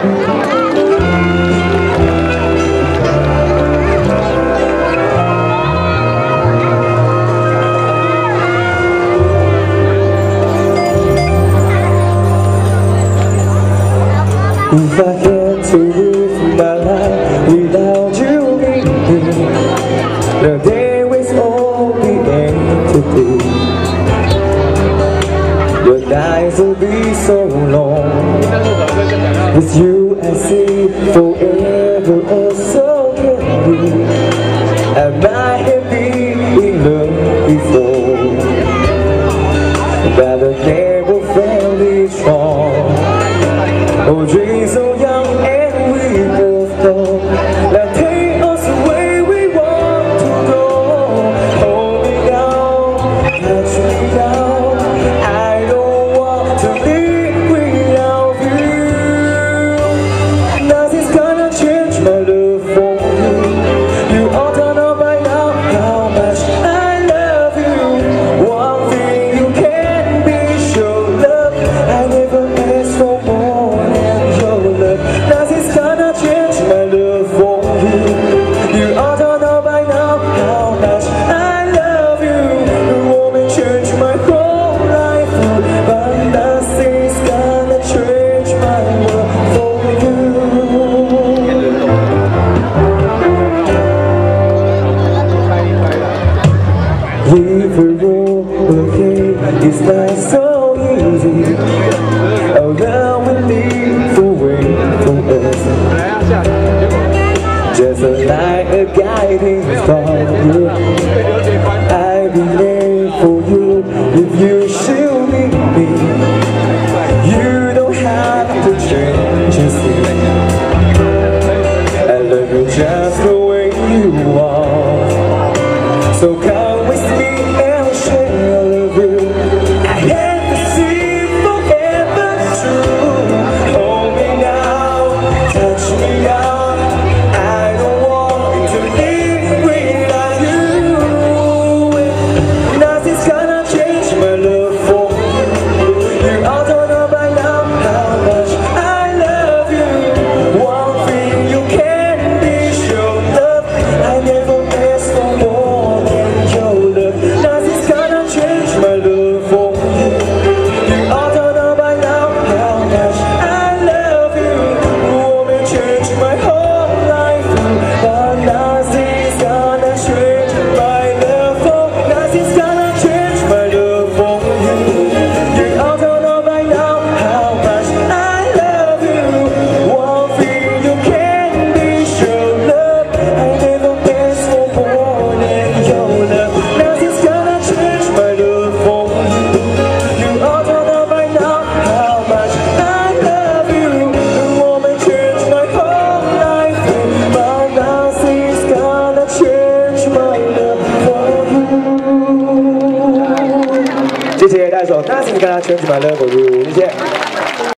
If I had to live my life without you leaving, the day will all be empty. The nights will be so long. With you I see forever, oh so can we. I might have been in love before, but I never felt it strong. Oh, dreams so young and we both know that take us where we want to go. Hold me down, touch me down. I don't want to live without you. Nothing's gonna change my love for you. You all don't know by now how much I love you. One thing you can be sure, love, I never asked for more. Nothing's gonna change my love for you. You all don't know by now how much I love you. You won't change my whole life, but nothing's gonna change my love for you. Leave the road, okay, it's not so easy. Oh, now we leave away from us, just like a guiding star. I'll be there for you if you should need me. You don't have to change, you see. I love you just the way you are. So come with me and share all of you. I have to see forever true. Hold me now, touch me now. I don't want to live without you. Nothing's gonna change my love for you. You all don't know by now how much I love you. One thing you can be sure, love, I never asked for more than your love. Nothing's gonna change my love for you. You all don't know by now how much I love you. Woman, change my whole life, but nothing's gonna change my love for. Nothing's gonna change my love for you. You all don't know by now how much I love you. One thing you can be sure, love, I never asked for more than your love. Nothing's gonna change my love for you. You all don't know by now how much I love you. The woman changed my whole life, but nothing's gonna change my love for you. 谢谢大家，Nothing's gonna change my love for you，谢谢。